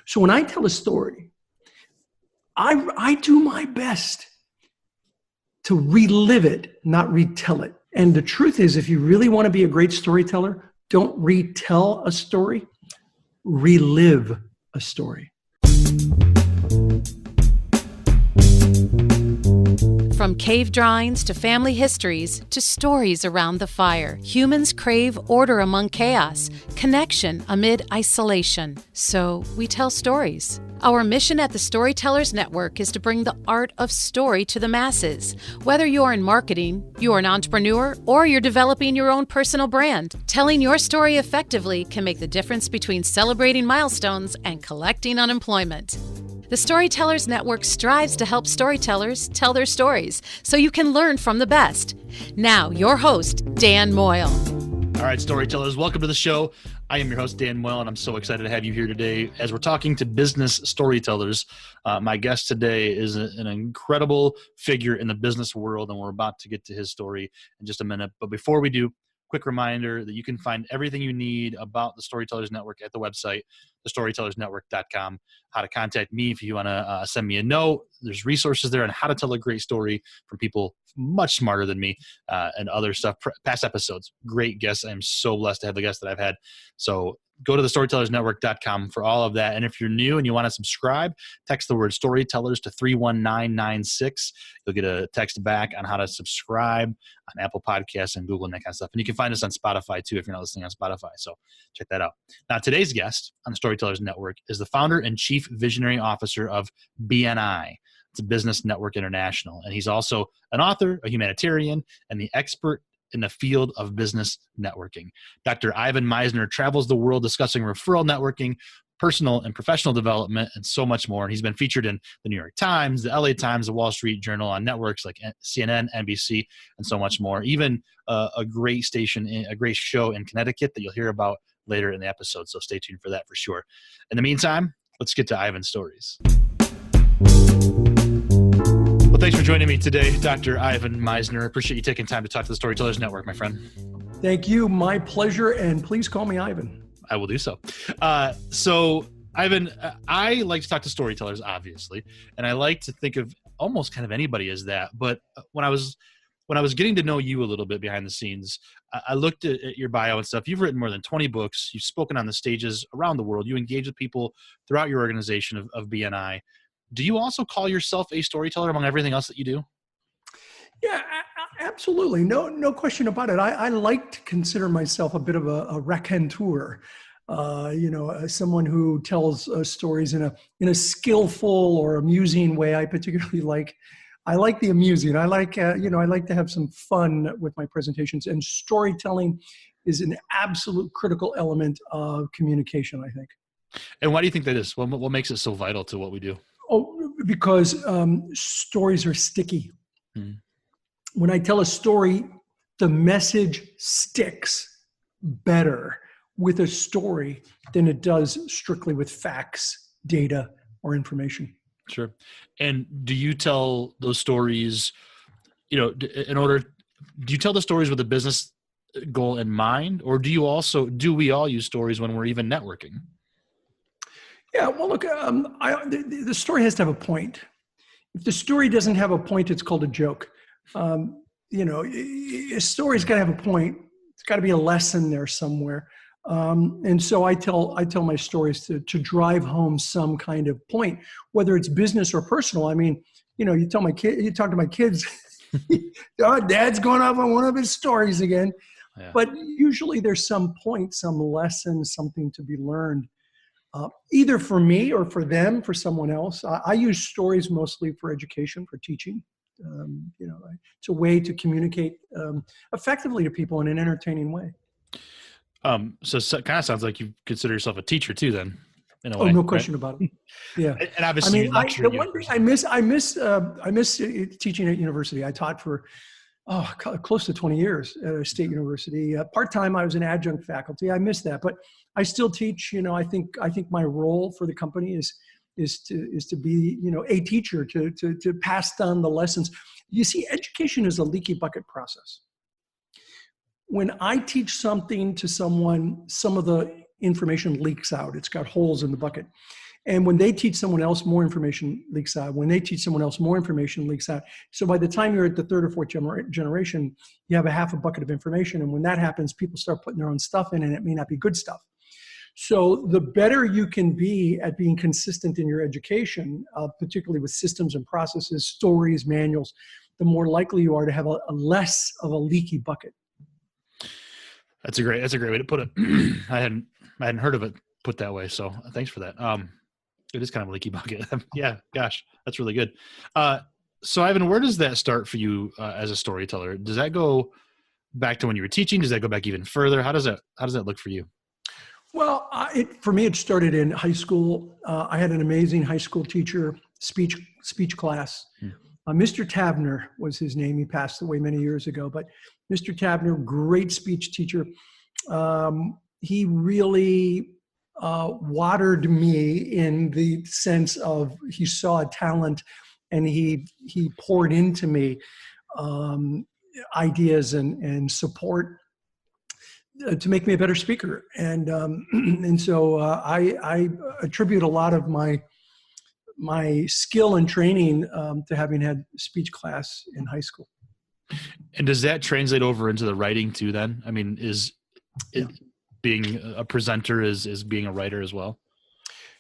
So when I tell a story, I do my best to relive it, not retell it. And the truth is, if you really want to be a great storyteller, don't retell a story, relive a story. From cave drawings to family histories to stories around the fire, humans crave order among chaos, connection amid isolation. So we tell stories. Our mission at the Storytellers Network is to bring the art of story to the masses. Whether you're in marketing, you're an entrepreneur, or you're developing your own personal brand, telling your story effectively can make the difference between celebrating milestones and collecting unemployment. The Storytellers Network strives to help storytellers tell their stories so you can learn from the best. Now, your host, Dan Moyle. All right, storytellers, welcome to the show. I am your host, Dan Moyle, and I'm so excited to have you here today as we're talking to business storytellers. My guest today is an incredible figure in the business world, and we're about to get to his story in just a minute. But before we do, quick reminder that you can find everything you need about the Storytellers Network at the website, thestorytellersnetwork.com. How to contact me if you want to send me a note. There's resources there on how to tell a great story from people much smarter than me and other stuff. Past episodes, great guests. I'm so blessed to have the guests that I've had. So go to thestorytellersnetwork.com for all of that. And if you're new and you want to subscribe, text the word storytellers to 31996. You'll get a text back on how to subscribe on Apple Podcasts and Google and that kind of stuff. And you can find us on Spotify too if you're not listening on Spotify. So check that out. Now, today's guest on the Storytellers Network is the founder and chief visionary officer of BNI. It's a Business Network International. And he's also an author, a humanitarian, and the expert in the field of business networking. Dr. Ivan Misner travels the world discussing referral networking, personal and professional development, and so much more. And he's been featured in the New York Times, the LA Times, the Wall Street Journal, on networks like CNN, NBC, and so much more. Even a great station, a great show in Connecticut that you'll hear about later in the episode. So stay tuned for that for sure. In the meantime, let's get to Ivan's stories. Well, thanks for joining me today, Dr. Ivan Misner. Appreciate you taking time to talk to the Storytellers Network, my friend. Thank you. My pleasure. And please call me Ivan. I will do so. So, Ivan, I like to talk to storytellers, obviously, and I like to think of almost kind of anybody as that. But when I was getting to know you a little bit behind the scenes, I looked at your bio and stuff. You've written more than 20 books. You've spoken on the stages around the world. You engage with people throughout your organization of BNI. Do you also call yourself a storyteller among everything else that you do? Yeah, absolutely. No question about it. I like to consider myself a bit of a raconteur. Someone who tells stories in a skillful or amusing way. I particularly like the amusing. I like to have some fun with my presentations, and storytelling is an absolute critical element of communication, I think. And why do you think that is? What makes it so vital to what we do? Oh, because stories are sticky. Hmm. When I tell a story, the message sticks better with a story than it does strictly with facts, data, or information. Sure. And do you tell those stories, do you tell the stories with a business goal in mind, or do we all use stories when we're even networking? Yeah, well, look, the story has to have a point. If the story doesn't have a point, it's called a joke. A story's got to have a point. It's got to be a lesson there somewhere. And so I tell my stories to drive home some kind of point, whether it's business or personal. I mean, you talk to my kids, oh, Dad's going off on one of his stories again. Yeah. But usually there's some point, some lesson, something to be learned. Either for me or for them, for someone else. I use stories mostly for education, for teaching. It's a way to communicate effectively to people in an entertaining way. So it kind of sounds like you consider yourself a teacher too, then. In a way, no question about it. Yeah, and obviously, the one thing I miss teaching at university. I taught for close to 20 years at a state university. Part-time, I was an adjunct faculty. I miss that, but I still teach. I think my role for the company is to be, a teacher, to pass on the lessons. You see, education is a leaky bucket process. When I teach something to someone, some of the information leaks out. It's got holes in the bucket. And when they teach someone else, more information leaks out. When they teach someone else, more information leaks out. So by the time you're at the third or fourth generation, you have a half a bucket of information. And when that happens, people start putting their own stuff in, and it may not be good stuff. So the better you can be at being consistent in your education, particularly with systems and processes, stories, manuals, the more likely you are to have a less of a leaky bucket. That's a great way to put it. I hadn't heard of it put that way. So thanks for that. It is kind of a leaky bucket. Yeah. Gosh, that's really good. So Ivan, where does that start for you as a storyteller? Does that go back to when you were teaching? Does that go back even further? How does that look for you? Well, for me, it started in high school. I had an amazing high school teacher, speech class. Mr. Tavner was his name. He passed away many years ago, but Mr. Tavner, great speech teacher. He really watered me in the sense of he saw a talent, and he poured into me ideas and support to make me a better speaker. And so I attribute a lot of my skill and training to having had speech class in high school. And does that translate over into the writing too then? I mean, being a presenter is being a writer as well?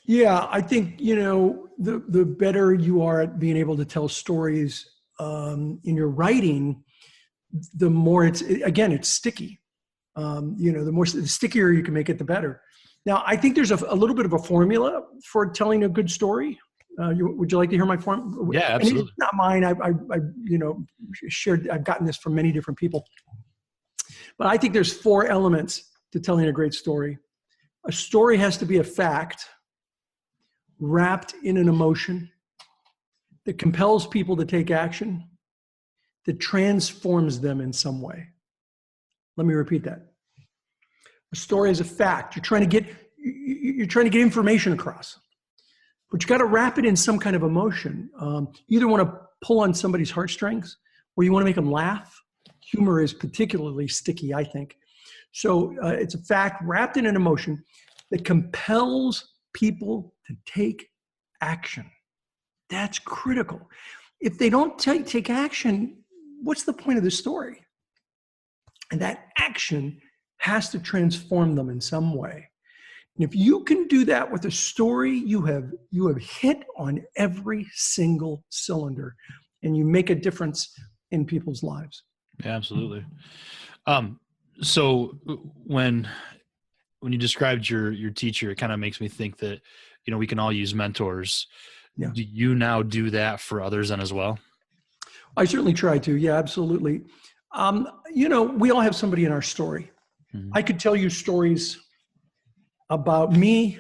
Yeah, I think, the better you are at being able to tell stories in your writing, the more it's sticky. The stickier you can make it, the better. Now, I think there's a little bit of a formula for telling a good story. Would you like to hear my form? Yeah, absolutely. And it's not mine. I've gotten this from many different people. But I think there's 4 elements to telling a great story. A story has to be a fact wrapped in an emotion that compels people to take action, that transforms them in some way. Let me repeat that. A story is a fact. You're trying to get information across, but you got to wrap it in some kind of emotion. You either want to pull on somebody's heartstrings, or you want to make them laugh. Humor is particularly sticky, I think. So it's a fact wrapped in an emotion that compels people to take action. That's critical. If they don't take action, what's the point of the story? And that action has to transform them in some way. And if you can do that with a story, you have hit on every single cylinder, and you make a difference in people's lives. Yeah, absolutely. So when you described your teacher, it kind of makes me think that, we can all use mentors. Yeah. Do you now do that for others then as well? I certainly try to. Yeah, absolutely. We all have somebody in our story. Mm-hmm. I could tell you stories about me,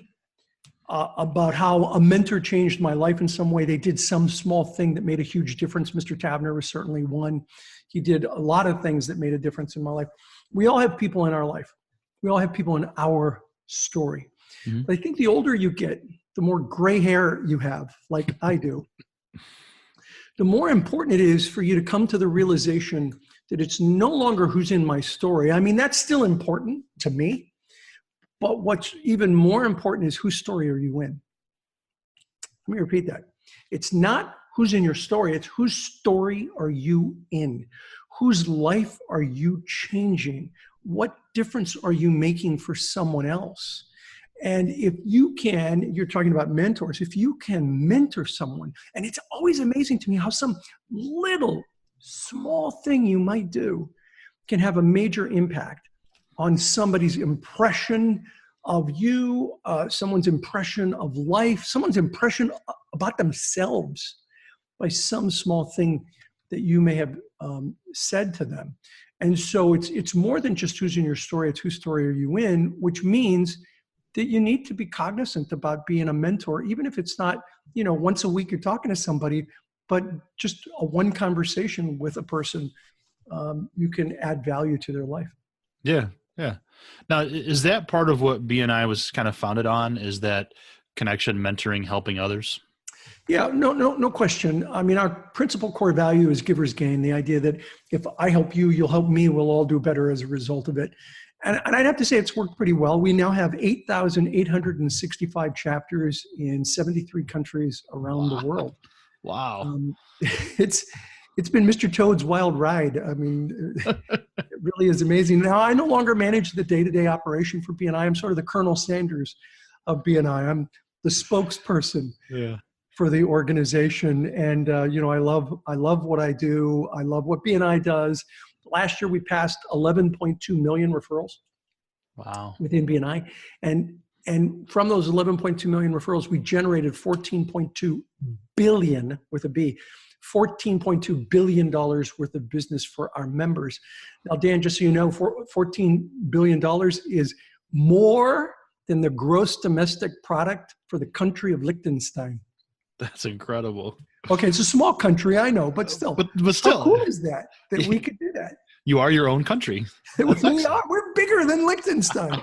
about how a mentor changed my life in some way. They did some small thing that made a huge difference. Mr. Tavner was certainly one. He did a lot of things that made a difference in my life. We all have people in our life. We all have people in our story. Mm-hmm. But I think the older you get, the more gray hair you have, like I do, the more important it is for you to come to the realization that it's no longer who's in my story. I mean, that's still important to me, but what's even more important is whose story are you in? Let me repeat that. It's not who's in your story, it's whose story are you in? Whose life are you changing? What difference are you making for someone else? And if you can, you're talking about mentors, if you can mentor someone, and it's always amazing to me how some little small thing you might do can have a major impact on somebody's impression of you, someone's impression of life, someone's impression about themselves by some small thing that you may have said to them. And so it's more than just who's in your story, it's whose story are you in, which means that you need to be cognizant about being a mentor, even if it's not, once a week you're talking to somebody, but just a one conversation with a person, you can add value to their life. Yeah. Yeah. Now, is that part of what BNI was kind of founded on? Is that connection, mentoring, helping others? Yeah, no question. I mean, our principal core value is giver's gain. The idea that if I help you, you'll help me, we'll all do better as a result of it. And I'd have to say it's worked pretty well. We now have 8,865 chapters in 73 countries around the world. Wow. It's been Mr. Toad's wild ride. I mean, it really is amazing. Now, I no longer manage the day-to-day operation for BNI. I'm sort of the Colonel Sanders of BNI. I'm the spokesperson for the organization. And, I love what I do. I love what BNI does. Last year, we passed 11.2 million referrals. Wow. Within BNI. And from those 11.2 million referrals, we generated 14.2 billion with a B, $14.2 billion worth of business for our members. Now, Dan, just so you know, $14 billion is more than the gross domestic product for the country of Liechtenstein. That's incredible. Okay, it's a small country, I know, but still. But still. How cool is that we could do that? You are your own country. We are. We're bigger than Liechtenstein.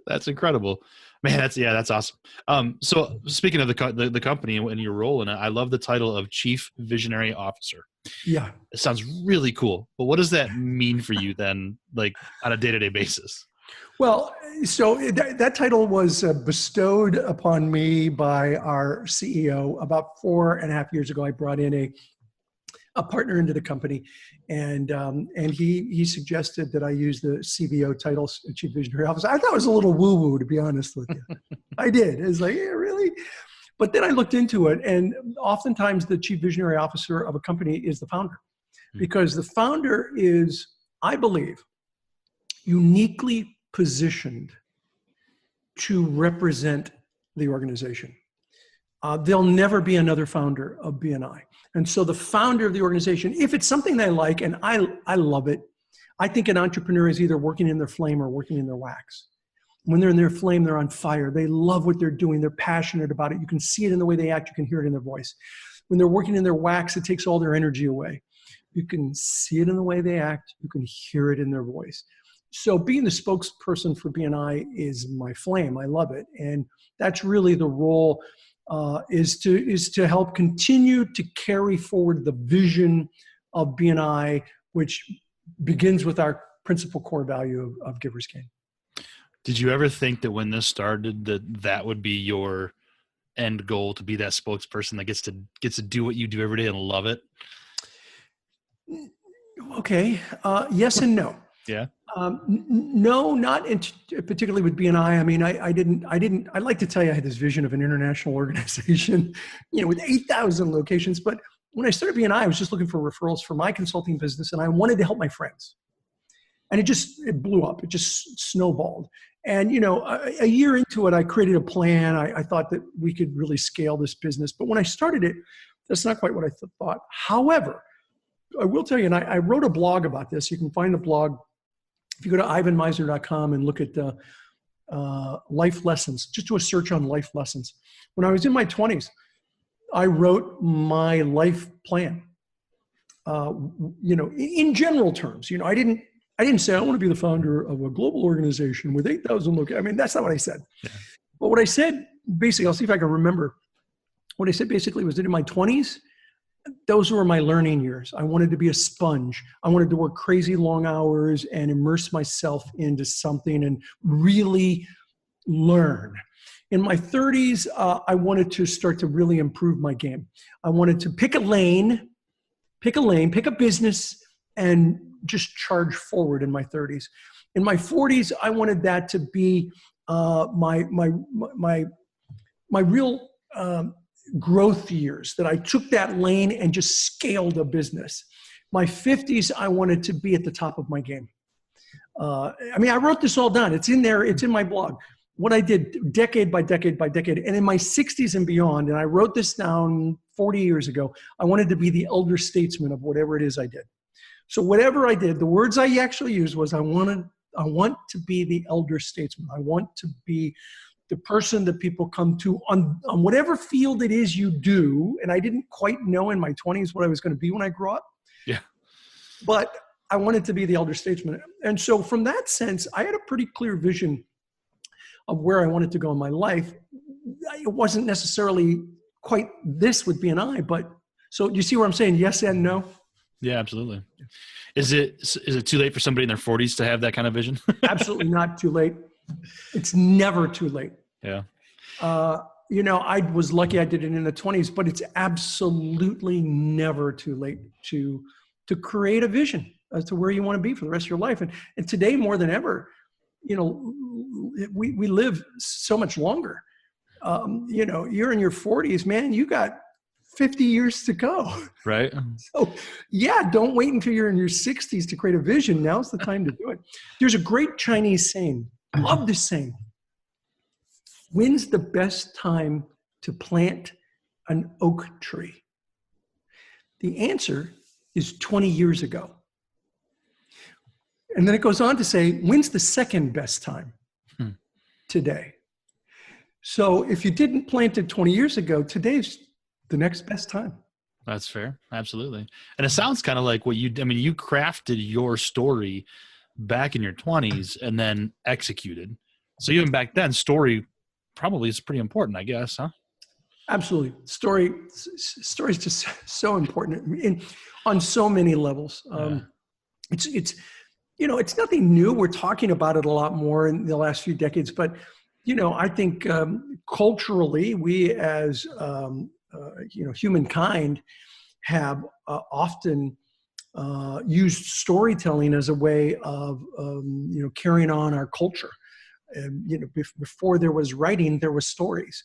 That's incredible. Man, that's awesome. So speaking of the company and your role in it, I love the title of Chief Visionary Officer. Yeah. It sounds really cool. But what does that mean for you then, like on a day-to-day basis? Well, so that title was bestowed upon me by our CEO about 4.5 years ago. I brought in a partner into the company, and he suggested that I use the CVO title, Chief Visionary Officer. I thought it was a little woo-woo, to be honest with you. I did. It was like, yeah, really? But then I looked into it, and oftentimes the Chief Visionary Officer of a company is the founder, because the founder is, I believe, uniquely positioned to represent the organization. There'll never be another founder of BNI. And so the founder of the organization, if it's something they like, and I love it, I think an entrepreneur is either working in their flame or working in their wax. When they're in their flame, they're on fire. They love what they're doing. They're passionate about it. You can see it in the way they act. You can hear it in their voice. When they're working in their wax, it takes all their energy away. You can see it in the way they act. You can hear it in their voice. So being the spokesperson for BNI is my flame. I love it. And that's really the role, is to help continue to carry forward the vision of BNI, which begins with our principal core value of Giver's Gain. Did you ever think that when this started that would be your end goal, to be that spokesperson that gets to do what you do every day and love it? Okay. Yes and no. Yeah. No, not particularly with BNI. I mean, I'd like to tell you I had this vision of an international organization, with 8,000 locations. But when I started BNI, I was just looking for referrals for my consulting business, and I wanted to help my friends. And it blew up. It just snowballed. And, a year into it, I created a plan. I thought that we could really scale this business. But when I started it, that's not quite what I thought. However, I will tell you, and I wrote a blog about this. You can find the blog if you go to ivanmisner.com and look at life lessons. Just do a search on life lessons. When I was in my 20s, I wrote my life plan. In general terms, I didn't say I want to be the founder of a global organization with 8,000 locations. I mean, that's not what I said. Yeah. But what I said, basically, I'll see if I can remember. What I said basically was that in my 20s, those were my learning years. I wanted to be a sponge. I wanted to work crazy long hours and immerse myself into something and really learn. In my 30s, I wanted to start to really improve my game. I wanted to pick a business, and just charge forward in my 30s. In my 40s, I wanted that to be my real growth years, that I took that lane and just scaled a business. My 50s, I wanted to be at the top of my game. I wrote this all down. It's in there. It's in my blog. What I did decade by decade by decade. And in my 60s and beyond, and I wrote this down 40 years ago, I wanted to be the elder statesman of whatever it is I did. So whatever I did, the words I actually used was, I want to be the elder statesman. I want to be the person that people come to on whatever field it is you do. And I didn't quite know in my 20s what I was going to be when I grew up. Yeah. But I wanted to be the elder statesman. And so from that sense, I had a pretty clear vision of where I wanted to go in my life. It wasn't necessarily quite this with BNI, but so you see where I'm saying yes and no? Yeah, absolutely. Is it too late for somebody in their 40s to have that kind of vision? Absolutely not too late. It's never too late. Yeah. I was lucky I did it in the 20s, but it's absolutely never too late to create a vision as to where you want to be for the rest of your life. And today more than ever, we live so much longer. You're in your 40s, man, you got 50 years to go. Right. So yeah, don't wait until you're in your 60s to create a vision. Now's the time to do it. There's a great Chinese saying. Love this saying. When's the best time to plant an oak tree? The answer is 20 years ago. And then it goes on to say, when's the second best time? Today. So if you didn't plant it 20 years ago, today's the next best time. That's fair. Absolutely. And it sounds kind of like you crafted your story back in your 20s and then executed. So even back then, story probably is pretty important, I guess, huh? Absolutely. Story is just so important on so many levels. It's nothing new. We're talking about it a lot more in the last few decades, but I think culturally, we as humankind have often used storytelling as a way of carrying on our culture. Before there was writing, there was stories.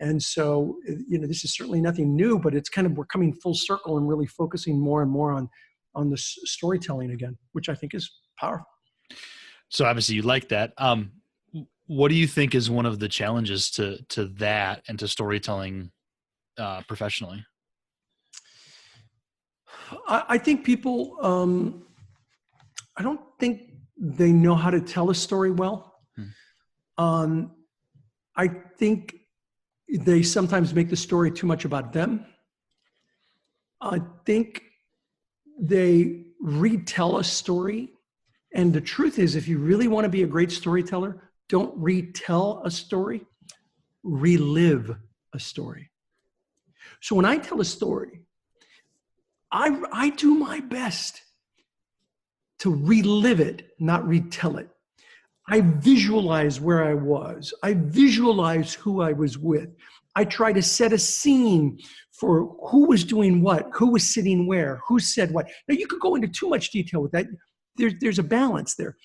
And so, this is certainly nothing new, but it's we're coming full circle and really focusing more and more on the storytelling again, which I think is powerful. So obviously you like that. What do you think is one of the challenges to that and to storytelling professionally? I think people, I don't think they know how to tell a story well. I think they sometimes make the story too much about them. I think they retell a story. And the truth is, if you really want to be a great storyteller, don't retell a story, relive a story. So when I tell a story, I do my best to relive it, not retell it. I visualize where I was. I visualize who I was with. I try to set a scene for who was doing what, who was sitting where, who said what. Now, you could go into too much detail with that. There's a balance there.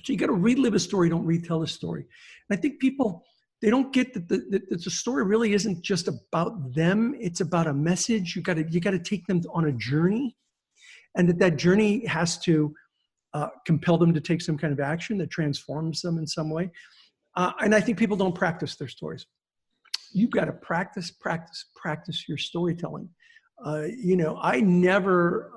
So you got to relive a story, don't retell a story. And I think people, they don't get that the story really isn't just about them. It's about a message. You got to take them on a journey, and that journey has to compel them to take some kind of action that transforms them in some way. And I think people don't practice their stories. You've got to practice your storytelling. I never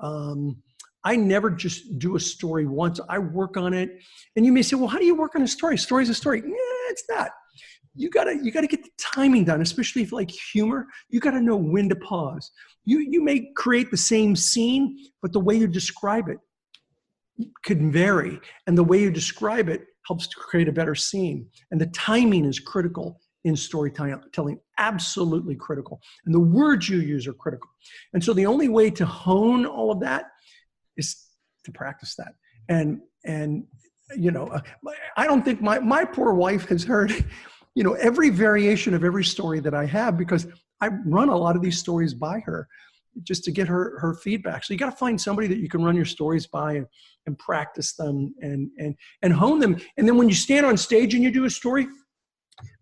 just do a story once. I work on it. And you may say, well, how do you work on a story? Story's a story. Yeah, it's not. You gotta get the timing down, especially if like humor. You gotta know when to pause. You may create the same scene, but the way you describe it could vary. And the way you describe it helps to create a better scene. And the timing is critical in storytelling, absolutely critical. And the words you use are critical. And so the only way to hone all of that is to practice that. And I don't think my poor wife has heard, every variation of every story that I have, because I run a lot of these stories by her just to get her feedback. So you got to find somebody that you can run your stories by and practice them and hone them. And then when you stand on stage and you do a story,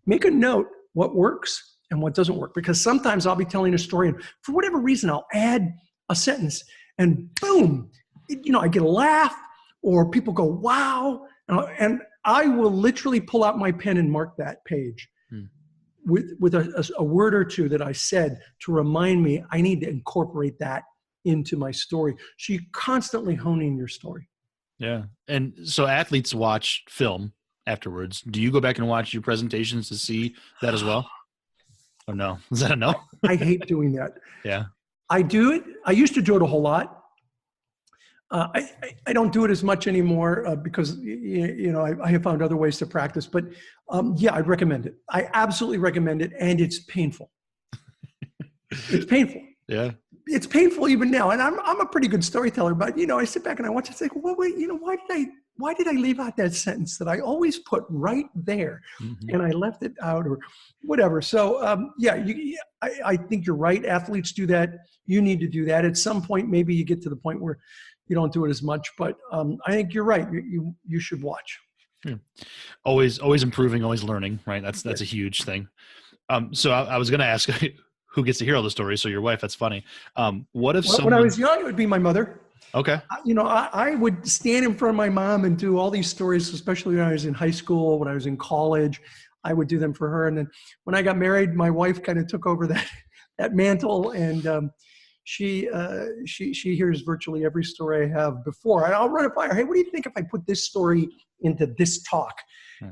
make a note what works and what doesn't work. Because sometimes I'll be telling a story and for whatever reason, I'll add a sentence and boom, I get a laugh or people go, wow. And I will literally pull out my pen and mark that page with a word or two that I said to remind me I need to incorporate that into my story. So you're constantly honing your story. Yeah. And so athletes watch film afterwards. Do you go back and watch your presentations to see that as well? Or no? Is that a no? I hate doing that. Yeah. I do it. I used to do it a whole lot. I don't do it as much anymore because I have found other ways to practice. But yeah, I recommend it. I absolutely recommend it, and it's painful. It's painful. Yeah. it's painful even now. And I'm a pretty good storyteller, but I sit back and I watch it. It's like, well, wait, why did I leave out that sentence that I always put right there, and I left it out or whatever. So I think you're right. Athletes do that. You need to do that at some point. Maybe you get to the point where you don't do it as much, but I think you're right. You should watch. Yeah. Always improving, always learning, right? That's a huge thing. So I was going to ask who gets to hear all the stories. So your wife, that's funny. What if when I was young, it would be my mother. Okay. I would stand in front of my mom and do all these stories, especially when I was in high school, when I was in college, I would do them for her. And then when I got married, my wife kind of took over that mantle, and she hears virtually every story I have before. And I'll run it by her. Hey, what do you think if I put this story into this talk?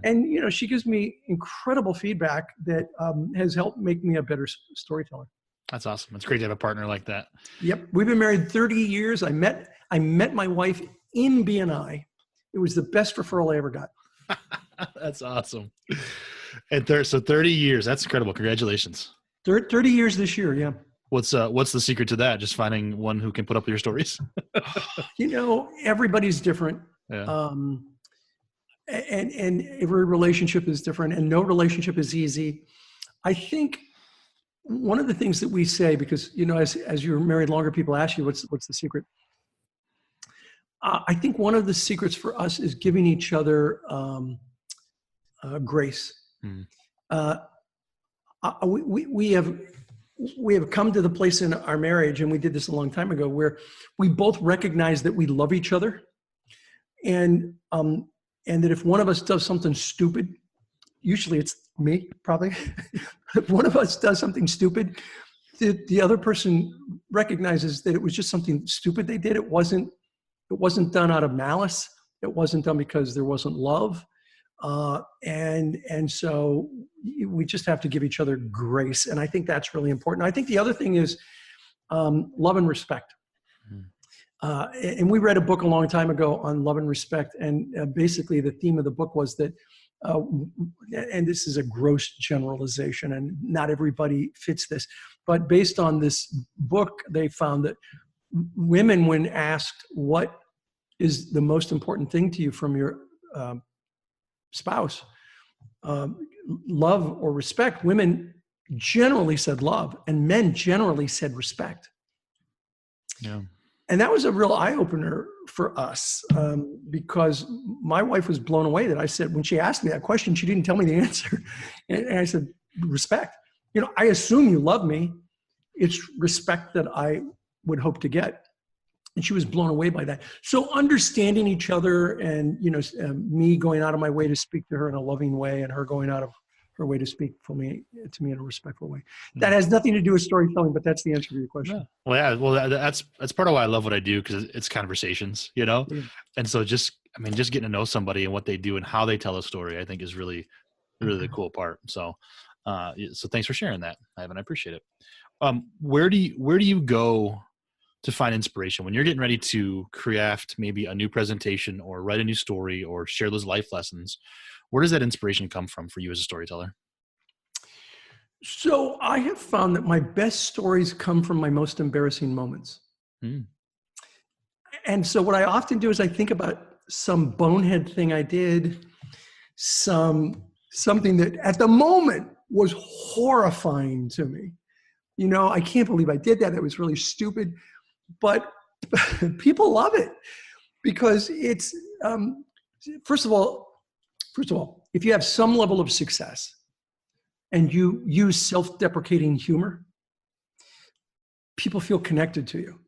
And she gives me incredible feedback that has helped make me a better storyteller. That's awesome. It's great to have a partner like that. Yep. We've been married 30 years. I met my wife in BNI. It was the best referral I ever got. That's awesome. And so 30 years. That's incredible. Congratulations. 30 years this year. Yeah. What's the secret to that? Just finding one who can put up your stories? Everybody's different. Yeah. And every relationship is different, and no relationship is easy. I think one of the things that we say, because as you're married longer, people ask you what's the secret. I think one of the secrets for us is giving each other grace. We have come to the place in our marriage, and we did this a long time ago, where we both recognize that we love each other, and that if one of us does something stupid, usually it's me, probably. If one of us does something stupid, the other person recognizes that it was just something stupid they did. It wasn't done out of malice. It wasn't done because there wasn't love. And so we just have to give each other grace. And I think that's really important. I think the other thing is love and respect. And we read a book a long time ago on love and respect. And basically the theme of the book was that, and this is a gross generalization and not everybody fits this, but based on this book, they found that women, when asked what is the most important thing to you from your spouse, love or respect, women generally said love and men generally said respect. Yeah. And that was a real eye-opener for us, because my wife was blown away that I said, when she asked me that question, she didn't tell me the answer. And I said, respect. I assume you love me. It's respect that I would hope to get. And she was blown away by that. So understanding each other and, me going out of my way to speak to her in a loving way and her going out of her way to speak to me in a respectful way. That has nothing to do with storytelling, but that's the answer to your question. Yeah. Well, that's part of why I love what I do, because it's conversations, Yeah. And so just getting to know somebody and what they do and how they tell a story, I think is really, really the cool part. So, so thanks for sharing that, Ivan. I appreciate it. Where do you go to find inspiration when you're getting ready to craft maybe a new presentation or write a new story or share those life lessons? Where does that inspiration come from for you as a storyteller? So I have found that my best stories come from my most embarrassing moments. And so what I often do is I think about some bonehead thing I did, something that at the moment was horrifying to me. I can't believe I did that. That was really stupid. But people love it because it's, first of all, if you have some level of success and you use self-deprecating humor, people feel connected to you.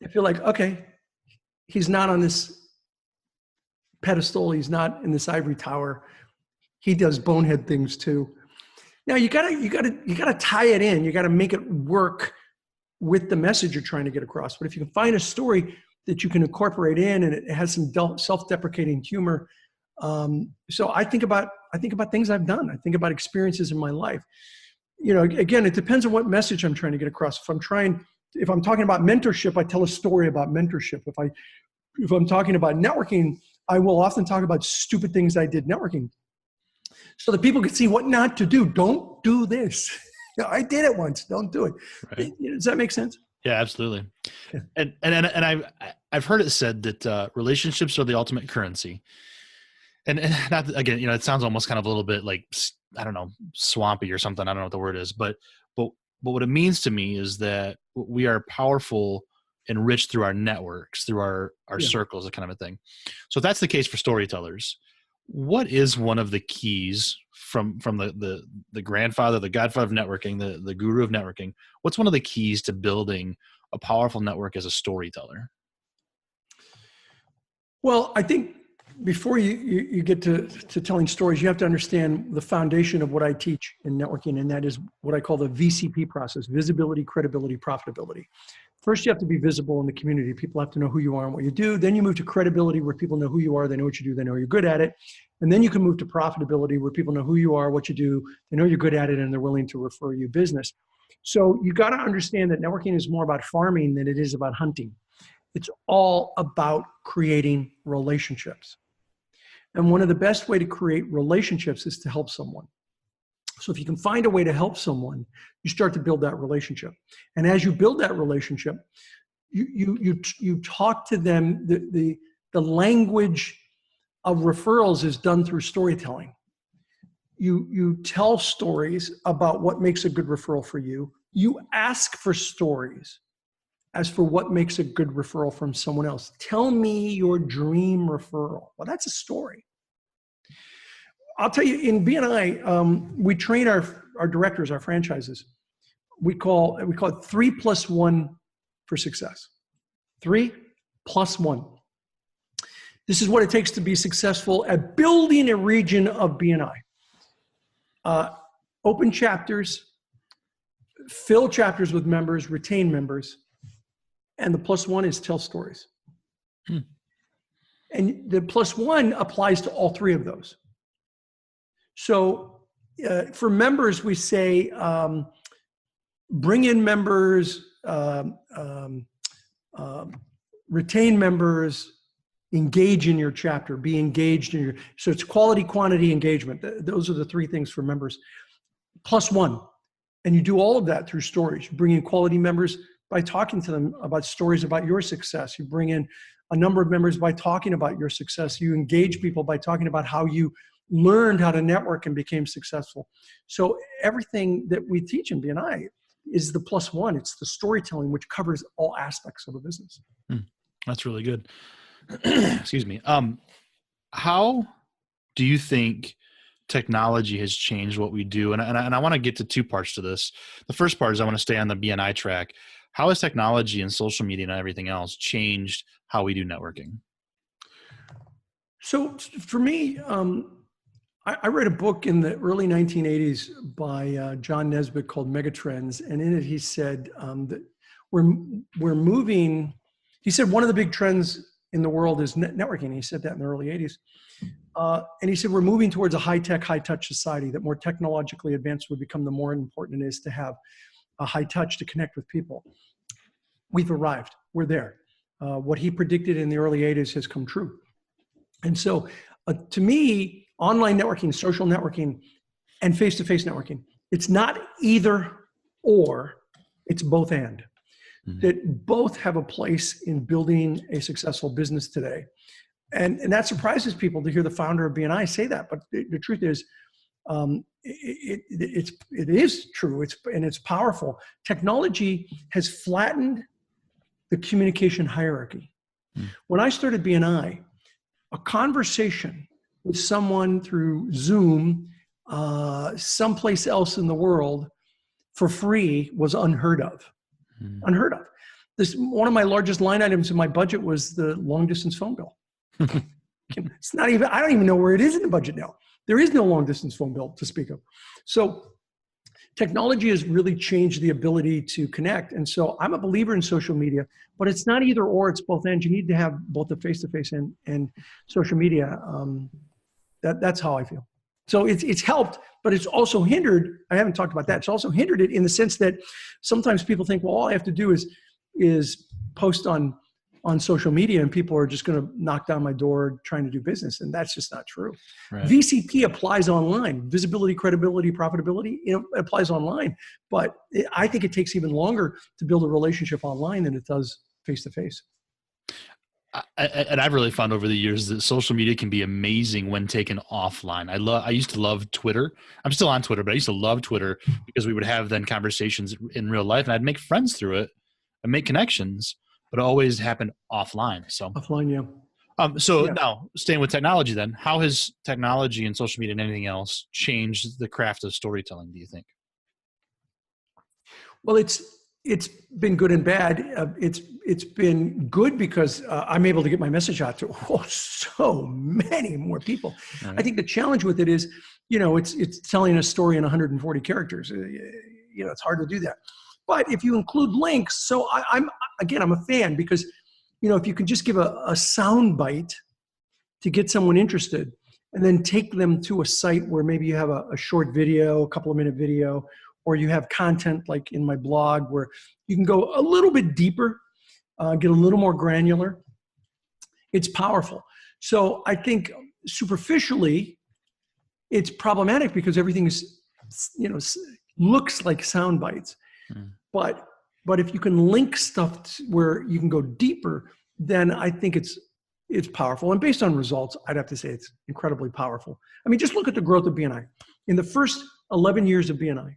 They feel like, okay, he's not on this pedestal. He's not in this ivory tower. He does bonehead things too. Now you gotta tie it in. You gotta make it work with the message you're trying to get across. But if you can find a story that you can incorporate in and it has some self-deprecating humor, so I think about things I've done. I think about experiences in my life. Again, it depends on what message I'm trying to get across. If I'm talking about mentorship, I tell a story about mentorship. If I'm talking about networking, I will often talk about stupid things I did networking, so that people can see what not to do. Don't do this. I did it once. Don't do it. Right. Does that make sense? Yeah, absolutely. Yeah. And I've heard it said that relationships are the ultimate currency. And not again, it sounds almost kind of a little bit like, I don't know, swampy or something. I don't know what the word is, but what it means to me is that we are powerful and rich through our networks, through our Yeah. circles, that kind of a thing. So if that's the case for storytellers, what is one of the keys from the grandfather, the godfather of networking, the guru of networking? What's one of the keys to building a powerful network as a storyteller? Well, I think before you get to telling stories, you have to understand the foundation of what I teach in networking, and that is what I call the VCP process: visibility, credibility, profitability. First, you have to be visible in the community. People have to know who you are and what you do. Then you move to credibility, where people know who you are, they know what you do, they know you're good at it. And then you can move to profitability, where people know who you are, what you do, they know you're good at it, and they're willing to refer you business. So you got to understand that networking is more about farming than it is about hunting. It's all about creating relationships. And one of the best way to create relationships is to help someone. So if you can find a way to help someone, you start to build that relationship. And as you build that relationship, you talk to them. The language of referrals is done through storytelling. You tell stories about what makes a good referral for you. You ask for stories as for what makes a good referral from someone else. Tell me your dream referral. Well, that's a story. I'll tell you, in BNI, we train our directors, our franchises. We call it 3+1 for success. 3+1. This is what it takes to be successful at building a region of BNI. Open chapters, fill chapters with members, retain members, and the +1 is tell stories. And the +1 applies to all three of those. So for members, we say, bring in members, retain members, engage in your chapter, be engaged in your, so it's quality, quantity, engagement. Those are the three things for members. +1. And you do all of that through stories. You bring in quality members by talking to them about stories about your success. You bring in a number of members by talking about your success. You engage people by talking about how you learned how to network and became successful. So everything that we teach in BNI is the +1. It's the storytelling, which covers all aspects of a business. That's really good. Excuse me. How do you think technology has changed what we do? And I want to get to two parts to this. The first part is I want to stay on the BNI track. How has technology and social media and everything else changed how we do networking? So for me, I read a book in the early 1980s by John Nesbitt called Megatrends. And in it, he said that we're moving. He said one of the big trends in the world is networking. He said that in the early 80s. And he said, we're moving towards a high-tech, high-touch society, that more technologically advanced would become, the more important it is to have a high touch to connect with people. We've arrived. We're there. What he predicted in the early 80s has come true. And so to me, online networking, social networking, and face-to-face networking, it's not either or, it's both and. That both have a place in building a successful business today. And that surprises people to hear the founder of BNI say that. But the truth is, it is true. It's powerful. Technology has flattened the communication hierarchy. When I started BNI, a conversation with someone through Zoom, someplace else in the world for free was unheard of. Unheard of. One of my largest line items in my budget was the long distance phone bill. It's not even, I don't even know where it is in the budget now. There is no long distance phone bill to speak of. So technology has really changed the ability to connect. And so I'm a believer in social media, but it's not either or, it's both ends. You need to have both the face-to-face and social media. That's how I feel. So it's helped, but it's also hindered. I haven't talked about that. It's also hindered it in the sense that sometimes people think, well, all I have to do is post on on social media and people are just going to knock down my door trying to do business. And that's just not true. Right. VCP applies online. Visibility, credibility, profitability, it applies online. But I think it takes even longer to build a relationship online than it does face-to-face. And I've really found over the years that social media can be amazing when taken offline. I used to love Twitter. I'm still on Twitter, but I used to love Twitter because we would have then conversations in real life and I'd make friends through it and make connections, but it always happened offline. So offline, yeah. Now staying with technology then, how has technology and social media and anything else changed the craft of storytelling, do you think? Well, it's been good and bad. It's been good because I'm able to get my message out to so many more people. Right. I think the challenge with it is, it's telling a story in 140 characters. It's hard to do that. But if you include links, so I'm a fan because, if you can just give a sound bite to get someone interested and then take them to a site where maybe you have a short video, a couple of minute video, or you have content like in my blog where you can go a little bit deeper, get a little more granular. It's powerful. So I think superficially, it's problematic because everything is, looks like sound bites. But if you can link stuff where you can go deeper, then I think it's powerful. And based on results, I'd have to say it's incredibly powerful. I mean, just look at the growth of BNI. In the first 11 years of BNI,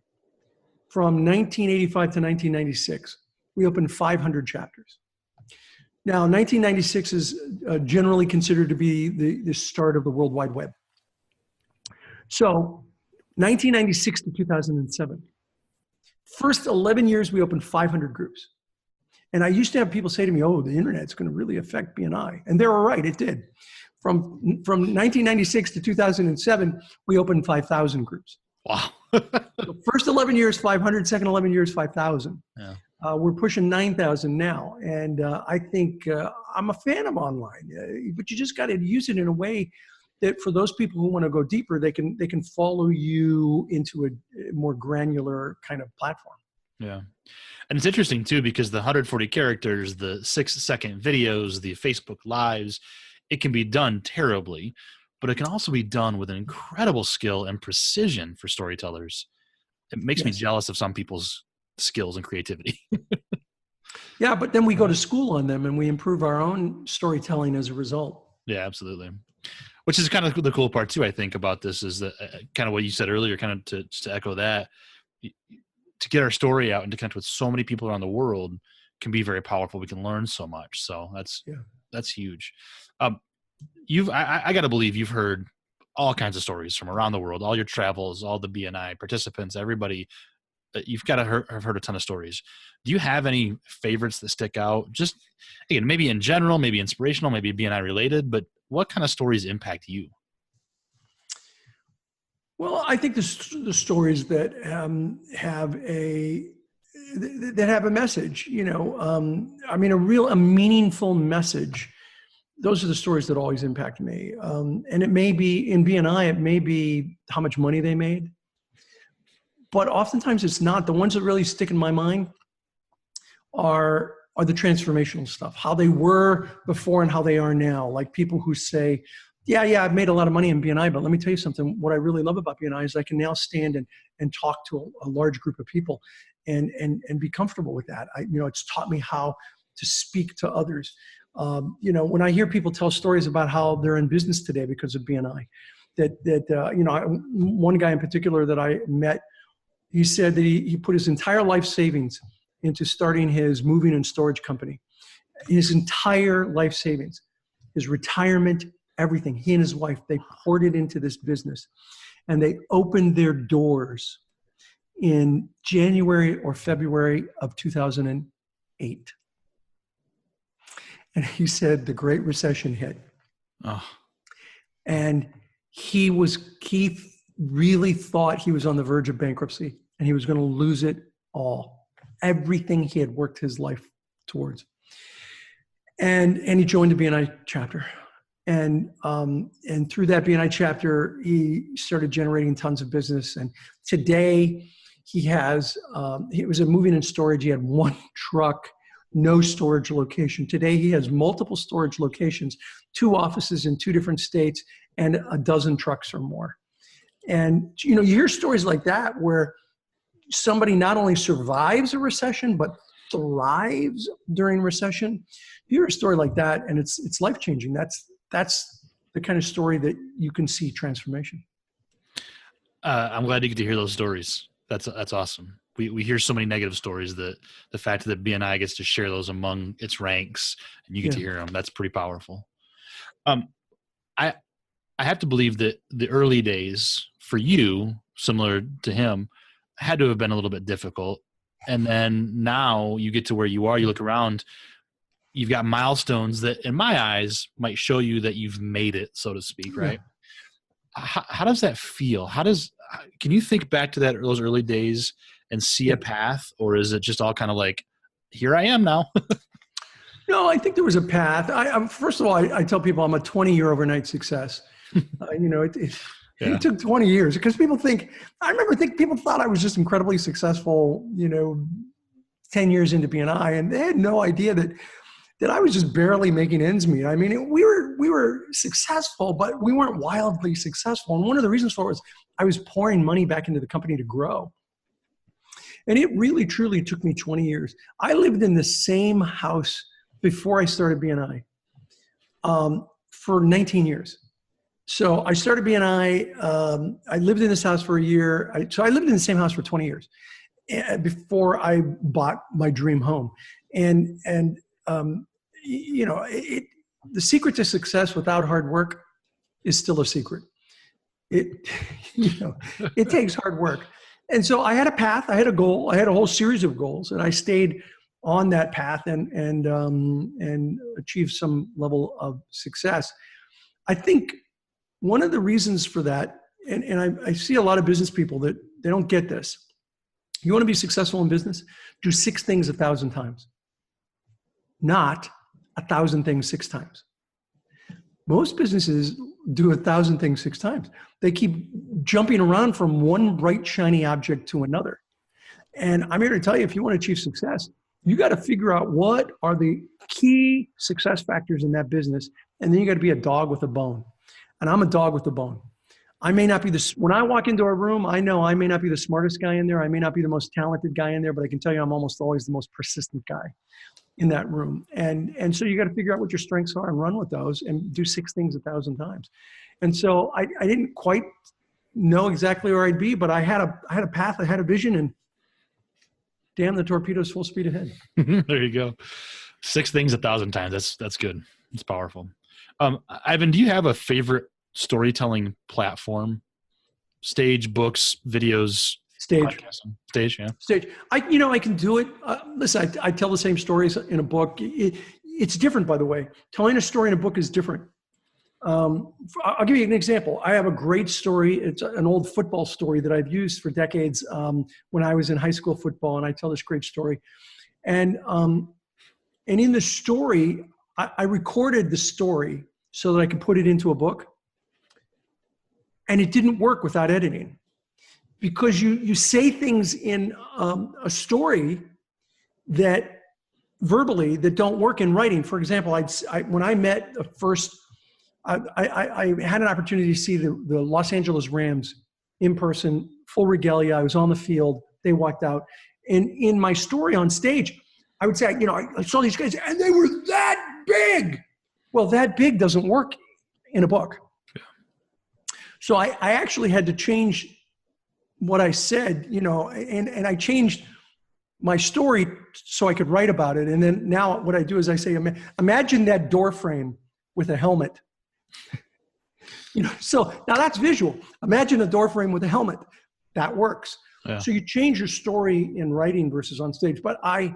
from 1985 to 1996, we opened 500 chapters. Now, 1996 is generally considered to be the start of the World Wide Web. So 1996 to 2007, first 11 years, we opened 500 groups. And I used to have people say to me, oh, the internet's going to really affect BNI. And they were right, it did. From 1996 to 2007, we opened 5,000 groups. Wow. So first 11 years, 500, second 11 years, 5,000. Yeah. We're pushing 9,000 now. And I think I'm a fan of online, but you just got to use it in a way that for those people who want to go deeper, they can follow you into a more granular kind of platform. Yeah. And it's interesting too, because the 140 characters, the 6-second videos, the Facebook lives, it can be done terribly, but it can also be done with an incredible skill and precision for storytellers. It makes me jealous of some people's skills and creativity. Yeah, but then we go to school on them and we improve our own storytelling as a result. Yeah, absolutely. Which is kind of the cool part too, I think, about this is that kind of what you said earlier, kind of to echo that, to get our story out and to connect with so many people around the world can be very powerful. We can learn so much. So that's huge. I got to believe you've heard all kinds of stories from around the world, all your travels, all the BNI participants, everybody. You've got to have heard a ton of stories. Do you have any favorites that stick out? Just, again, maybe in general, maybe inspirational, maybe BNI related, but what kind of stories impact you? Well, I think the stories that have a message, a meaningful message. Those are the stories that always impact me. And it may be in BNI, it may be how much money they made, but oftentimes it's not. The ones that really stick in my mind are the transformational stuff, how they were before and how they are now. Like people who say, yeah, I've made a lot of money in BNI, but let me tell you something. What I really love about BNI is I can now stand and talk to a large group of people and be comfortable with that. It's taught me how to speak to others. When I hear people tell stories about how they're in business today because of BNI, one guy in particular that I met, he said that he put his entire life savings into starting his moving and storage company. His entire life savings, his retirement, everything. He and his wife, they poured it into this business, and they opened their doors in January or February of 2008. And he said the Great Recession hit. Oh. And he really thought he was on the verge of bankruptcy and he was going to lose it all. Everything he had worked his life towards. And he joined the BNI chapter. And through that BNI chapter, he started generating tons of business. And today he has, it was a moving and storage. He had one truck. no storage location. Today, he has multiple storage locations, 2 offices in 2 different states, and a dozen trucks or more. And, you hear stories like that where somebody not only survives a recession, but thrives during recession. You hear a story like that, and it's life-changing. That's the kind of story that you can see transformation. I'm glad you get to hear those stories. That's awesome. We hear so many negative stories that the fact that BNI gets to share those among its ranks and you get to hear them, that's pretty powerful. I have to believe that the early days for you, similar to him, had to have been a little bit difficult. And then now you get to where you are, you look around, you've got milestones that in my eyes might show you that you've made it, so to speak, right? Yeah. How does that feel? Can you think back to those early days and see a path, or is it just all kind of like, here I am now? No, I think there was a path. First of all, I tell people I'm a 20-year overnight success. It took 20 years because people thought I was just incredibly successful, 10 years into BNI, and they had no idea that I was just barely making ends meet. I mean, we were successful, but we weren't wildly successful. And one of the reasons for it was I was pouring money back into the company to grow. And it really, truly took me 20 years. I lived in the same house before I started BNI for 19 years. So I started BNI. I lived in this house for a year. So I lived in the same house for 20 years before I bought my dream home. And the secret to success without hard work is still a secret. It takes hard work. And so I had a path, I had a goal, I had a whole series of goals, and I stayed on that path and achieved some level of success. I think one of the reasons for that, and I see a lot of business people that they don't get this. You want to be successful in business? Do 6 things 1,000 times, not 1,000 things 6 times. Most businesses do 1,000 things 6 times. They keep jumping around from one bright, shiny object to another. And I'm here to tell you, if you want to achieve success, you got to figure out what are the key success factors in that business. And then you got to be a dog with a bone. And I'm a dog with a bone. I may not be when I walk into a room, I know I may not be the smartest guy in there. I may not be the most talented guy in there, but I can tell you I'm almost always the most persistent guy in that room. And so you got to figure out what your strengths are and run with those and do 6 things 1,000 times. And so I didn't quite know exactly where I'd be, but I had a path, I had a vision, and damn, the torpedo's full speed ahead. There you go. 6 things 1,000 times. That's good. It's powerful. Ivan, do you have a favorite storytelling platform? Stage, books, videos? Stage. Podcasting. Stage, yeah. Stage. I can do it. Listen, I tell the same stories in a book. It's different, by the way. Telling a story in a book is different. I'll give you an example. I have a great story. It's an old football story that I've used for decades when I was in high school football, and I tell this great story. And in the story, I recorded the story so that I could put it into a book. And it didn't work without editing, because you say things in a story that verbally that don't work in writing. For example, when I met the first, I had an opportunity to see the Los Angeles Rams in person, full regalia. I was on the field. They walked out. And in my story on stage, I would say, I saw these guys and they were that big. Well, that big doesn't work in a book. Yeah. So I actually had to change what I said, and I changed my story so I could write about it. And then now what I do is I say, imagine that door frame with a helmet. So now that's visual. Imagine a door frame with a helmet. That works. Yeah. So you change your story in writing versus on stage. But I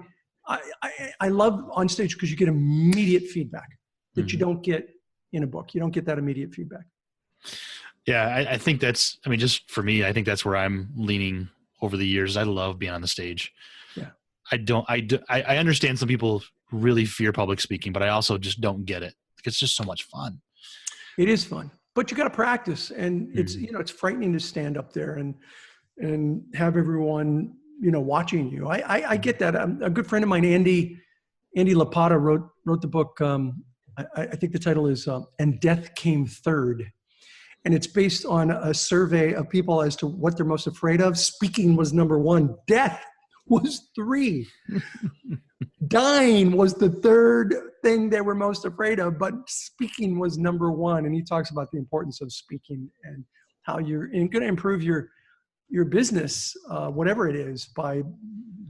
love on stage because you get immediate feedback that you don't get in a book. You don't get that immediate feedback. Yeah, I think just for me, I think that's where I'm leaning over the years. I love being on the stage. Yeah. I understand some people really fear public speaking, but I also just don't get it. It's just so much fun. It is fun, but you got to practice, and it's frightening to stand up there and have everyone watching you. I get that. A good friend of mine, Andy Andy Lapata wrote the book. I think the title is "And Death Came Third," and it's based on a survey of people as to what they're most afraid of. Speaking was number one. Death was three. Dying was the third thing they were most afraid of, but speaking was number one. And he talks about the importance of speaking and how you're going to improve your business, whatever it is, by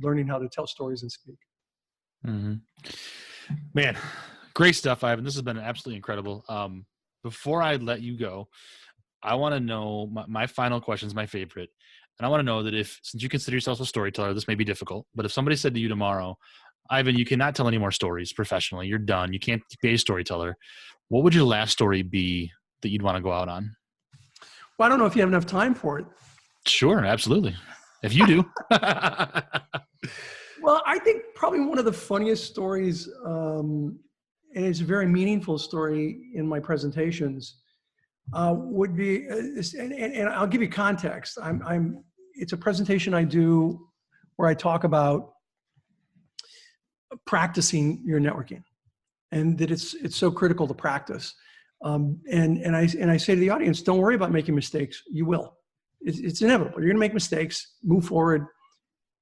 learning how to tell stories and speak. Mm-hmm. Man, great stuff, Ivan. This has been absolutely incredible. Before I let you go, I want to know my final question is my favorite. And I want to know that since you consider yourself a storyteller, this may be difficult, but if somebody said to you tomorrow, Ivan, you cannot tell any more stories professionally. You're done. You can't be a storyteller. What would your last story be that you'd want to go out on? Well, I don't know if you have enough time for it. Sure, absolutely. If you do. Well, I think probably one of the funniest stories, and it's a very meaningful story in my presentations, would be, and I'll give you context. It's a presentation I do where I talk about practicing your networking, and that it's so critical to practice. And I say to the audience, don't worry about making mistakes. You will. It's inevitable. You're going to make mistakes. Move forward.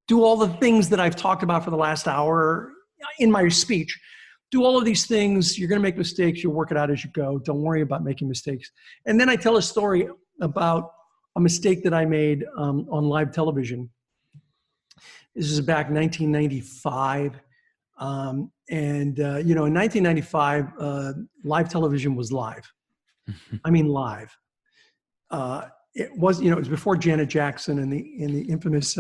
Do all the things that I've talked about for the last hour in my speech. Do all of these things. You're going to make mistakes. You'll work it out as you go. Don't worry about making mistakes. And then I tell a story about a mistake that I made on live television. This is back in 1995. In 1995, live television was live. I mean, live. It was before Janet Jackson and the infamous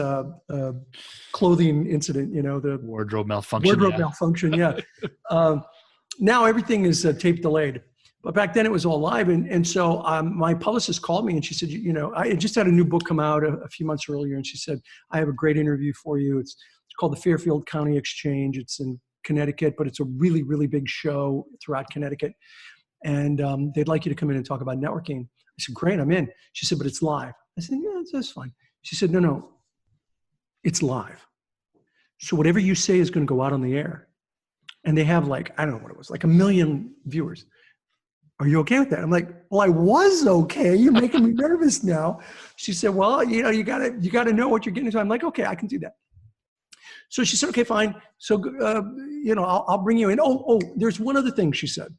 clothing incident. The wardrobe malfunction. Malfunction. Yeah. Now everything is tape delayed, but back then it was all live. And so my publicist called me and she said, I had just had a new book come out a few months earlier, and she said, I have a great interview for you. It's called the Fairfield County Exchange. It's in Connecticut, but it's a really, really big show throughout Connecticut. And they'd like you to come in and talk about networking. I said, great, I'm in. She said, but it's live. I said, yeah, that's fine. She said, no, it's live. So whatever you say is going to go out on the air. And they have I don't know what it was, 1 million viewers. Are you okay with that? I'm like, well, I was okay. You're making me nervous now. She said, well, you gotta know what you're getting into. I'm like, okay, I can do that. So she said, okay, fine. So, I'll bring you in. Oh, there's one other thing she said.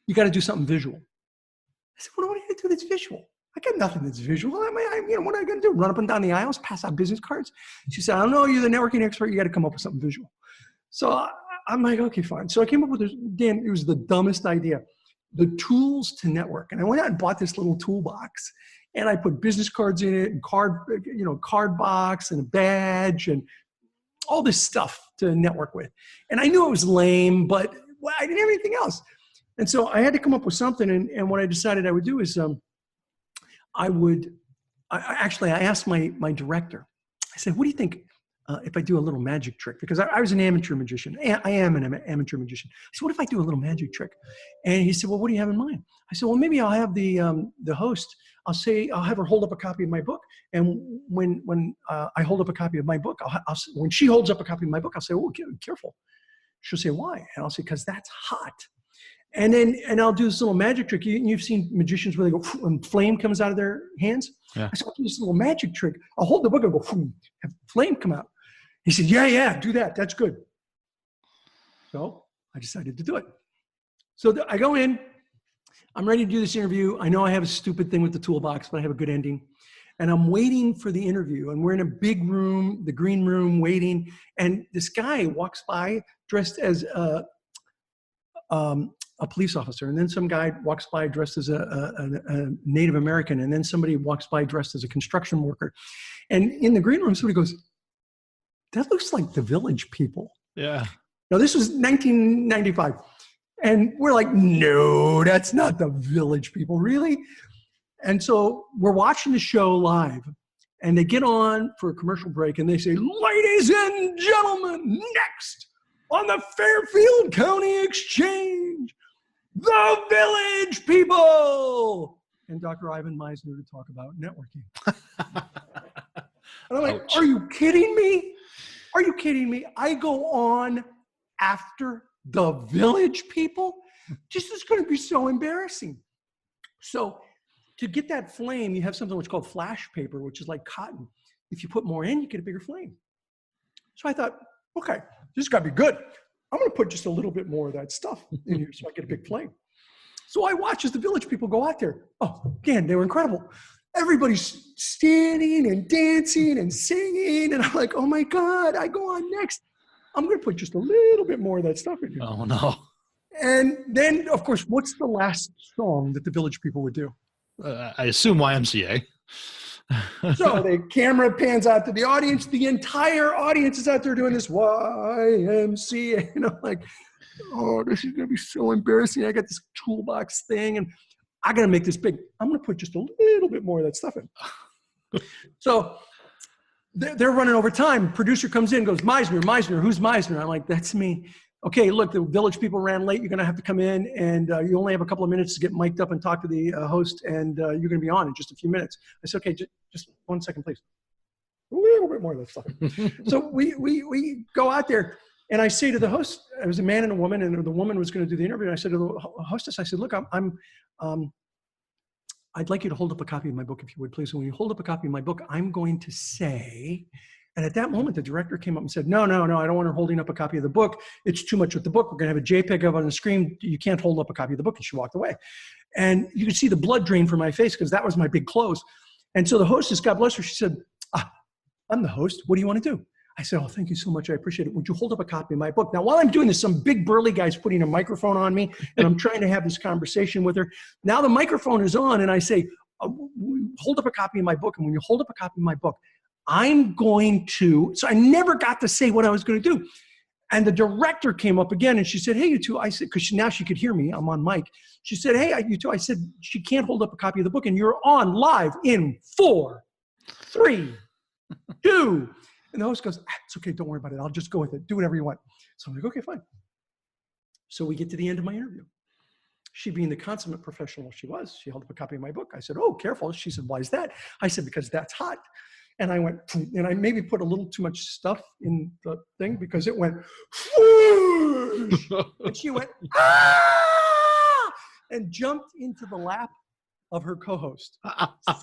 You got to do something visual. I said, what do I got to do that's visual? I got nothing that's visual. What am I going to do? Run up and down the aisles, pass out business cards? She said, I don't know. You're the networking expert. You got to come up with something visual. So I'm like, okay, fine. So I came up with this. Dan, it was the dumbest idea. The tools to network. And I went out and bought this little toolbox. And I put business cards in it and card box and a badge and all this stuff to network with. And I knew it was lame, but I didn't have anything else. And so I had to come up with something. And what I decided I would do is I asked my director, I said, what do you think if I do a little magic trick? Because I was an amateur magician. I am an amateur magician. So what if I do a little magic trick? And he said, well, what do you have in mind? I said, well, maybe I'll have the host, I'll have her hold up a copy of my book. And when I hold up a copy of my book, when she holds up a copy of my book, I'll say, oh, careful. She'll say, why? And I'll say, because that's hot. And I'll do this little magic trick. You've seen magicians where they go, and flame comes out of their hands. Yeah. I said, I'll do this little magic trick. I'll hold the book and go, have flame come out. He said, yeah, do that. That's good. So I decided to do it. So I go in. I'm ready to do this interview. I know I have a stupid thing with the toolbox, but I have a good ending. And I'm waiting for the interview. And we're in a big room, the green room, waiting. And this guy walks by dressed as a police officer. And then some guy walks by dressed as a Native American. And then somebody walks by dressed as a construction worker. And in the green room, somebody goes, that looks like the Village People. Yeah. Now, this was 1995. And we're like, no, that's not the Village People, really? And so we're watching the show live. And they get on for a commercial break. And they say, ladies and gentlemen, next on the Fairfield County Exchange, the Village People. And Dr. Ivan Misner to talk about networking. And I'm like, are you kidding me? Are you kidding me? I go on after the village people? This is going to be so embarrassing. So to get that flame, you have something which is called flash paper, which is like cotton. If you put more in, you get a bigger flame. So I thought, okay, this has got to be good. I'm going to put just a little bit more of that stuff in here so I get a big flame. So I watch as the village people go out there. Oh, again, they were incredible. Everybody's standing and dancing and singing. And I'm like, oh my God, I go on next. I'm going to put just a little bit more of that stuff in here. Oh, no. And then, of course, what's the last song that the village people would do? I assume YMCA. So the camera pans out to the audience. The entire audience is out there doing this YMCA. And I'm like, oh, this is going to be so embarrassing. I got this toolbox thing, and I got to make this big. I'm going to put just a little bit more of that stuff in. So they're running over time. Producer comes in, goes, Misner, who's Misner? I'm like, that's me. Okay, look, the village people ran late. You're going to have to come in, and you only have a couple of minutes to get mic'd up and talk to the host, and you're going to be on in just a few minutes. I said, okay, just 1 second, please. A little bit more of that stuff. So we go out there, and I say to the host, it was a man and a woman, and the woman was going to do the interview. And I said to the hostess, I said, look, I'd like you to hold up a copy of my book, if you would, please. And when you hold up a copy of my book, I'm going to say, and at that moment, the director came up and said, no, I don't want her holding up a copy of the book. It's too much with the book. We're going to have a JPEG of it on the screen. You can't hold up a copy of the book. And she walked away. And you could see the blood drain from my face because that was my big close. And so the hostess, God bless her, she said, I'm the host. What do you want to do? I said, oh, thank you so much. I appreciate it. Would you hold up a copy of my book? Now, while I'm doing this, some big burly guy's putting a microphone on me, and I'm trying to have this conversation with her. Now the microphone is on, and I say, hold up a copy of my book. And when you hold up a copy of my book, I'm going to, so I never got to say what I was going to do. And the director came up again and she said, hey, you two, I said, because now she could hear me, I'm on mic. She said, hey, you two, I said, she can't hold up a copy of the book and you're on live in 4, 3, 2. And the host goes, it's okay, don't worry about it. I'll just go with it. Do whatever you want. So I'm like, okay, fine. So we get to the end of my interview. She, being the consummate professional she was, she held up a copy of my book. I said, oh, careful. She said, why is that? I said, because that's hot. And I went, and I maybe put a little too much stuff in the thing because it went, whoosh, and she went, ah, and jumped into the lap of her co-host,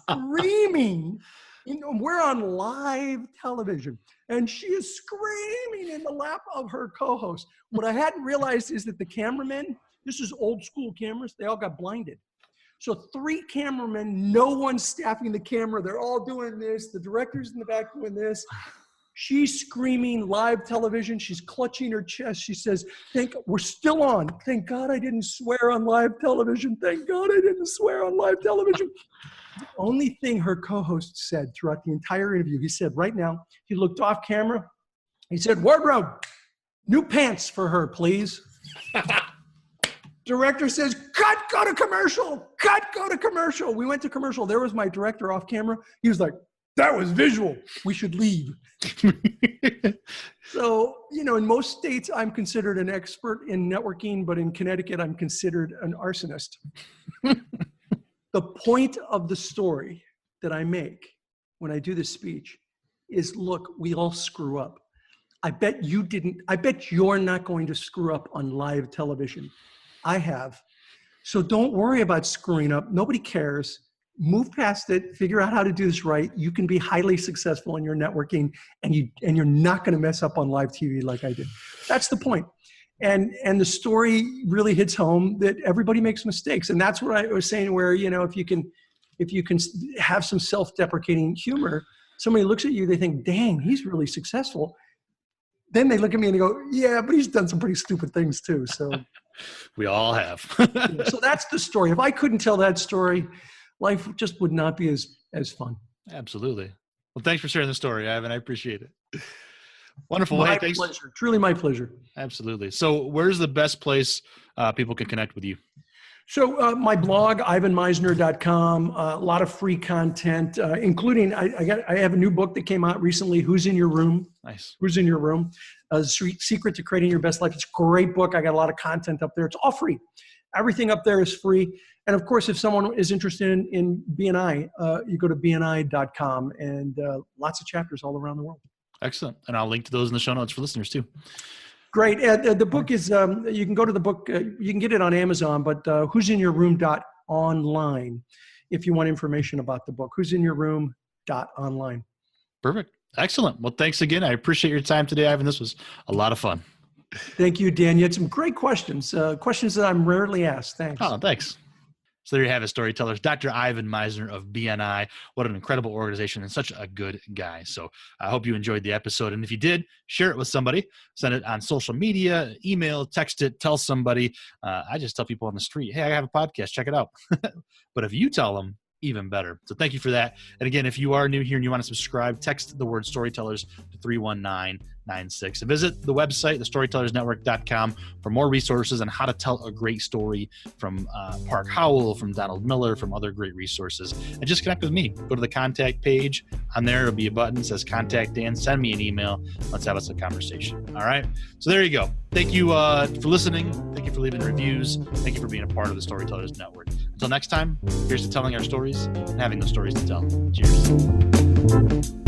screaming. You know, we're on live television, and she is screaming in the lap of her co-host. What I hadn't realized is that the cameramen, this is old school cameras, they all got blinded. So 3 cameramen, no one's staffing the camera. They're all doing this. The director's in the back doing this. She's screaming live television. She's clutching her chest. She says, we're still on. Thank God I didn't swear on live television. Thank God I didn't swear on live television. The only thing her co-host said throughout the entire interview, he said, right now, he looked off camera. He said, wardrobe, new pants for her, please. Director says, cut, go to commercial. Cut, go to commercial. We went to commercial. There was my director off camera. He was like, that was visual. We should leave. So, you know, in most states, I'm considered an expert in networking, but in Connecticut, I'm considered an arsonist. The point of the story that I make when I do this speech is, look, we all screw up. I bet you're not going to screw up on live television. I have. So don't worry about screwing up. Nobody cares. Move past it. Figure out how to do this right. You can be highly successful in your networking, and you're not going to mess up on live TV like I did. That's the point. And the story really hits home that everybody makes mistakes. And that's what I was saying, where, you know, if you can have some self-deprecating humor, somebody looks at you, they think, dang, he's really successful. Then they look at me and they go, yeah, but he's done some pretty stupid things too. So we all have. So that's the story. If I couldn't tell that story, life just would not be as fun. Absolutely. Well, thanks for sharing the story, Ivan. I appreciate it. Wonderful. My pleasure. Truly my pleasure. Absolutely. So where's the best place people can connect with you? So my blog, ivanmisner.com, a lot of free content, including I have a new book that came out recently, Who's in Your Room? Nice. Who's in Your Room? Secret to Creating Your Best Life. It's a great book. I got a lot of content up there. It's all free. Everything up there is free. And of course, if someone is interested in BNI, you go to bni.com, and lots of chapters all around the world. Excellent. And I'll link to those in the show notes for listeners too. Great. The book is, you can go to the book, you can get it on Amazon, but who'sinyourroom.online if you want information about the book. Who'sinyourroom.online. Perfect. Excellent. Well, thanks again. I appreciate your time today, Ivan. This was a lot of fun. Thank you, Dan. You had some great questions, questions that I'm rarely asked. Thanks. Oh, thanks. So there you have it, Storytellers. Dr. Ivan Misner of BNI. What an incredible organization and such a good guy. So I hope you enjoyed the episode. And if you did, share it with somebody. Send it on social media, email, text it, tell somebody. I just tell people on the street, hey, I have a podcast. Check it out. But if you tell them, even better. So thank you for that. And again, if you are new here and you want to subscribe, text the word Storytellers to 31996. And visit the website, thestorytellersnetwork.com, for more resources on how to tell a great story from Park Howell, from Donald Miller, from other great resources. And just connect with me. Go to the contact page. On there, it'll be a button that says Contact Dan. Send me an email. Let's have us a conversation. All right? So there you go. Thank you for listening. Thank you for leaving reviews. Thank you for being a part of the Storytellers Network. Until next time, here's to telling our stories and having those stories to tell. Cheers.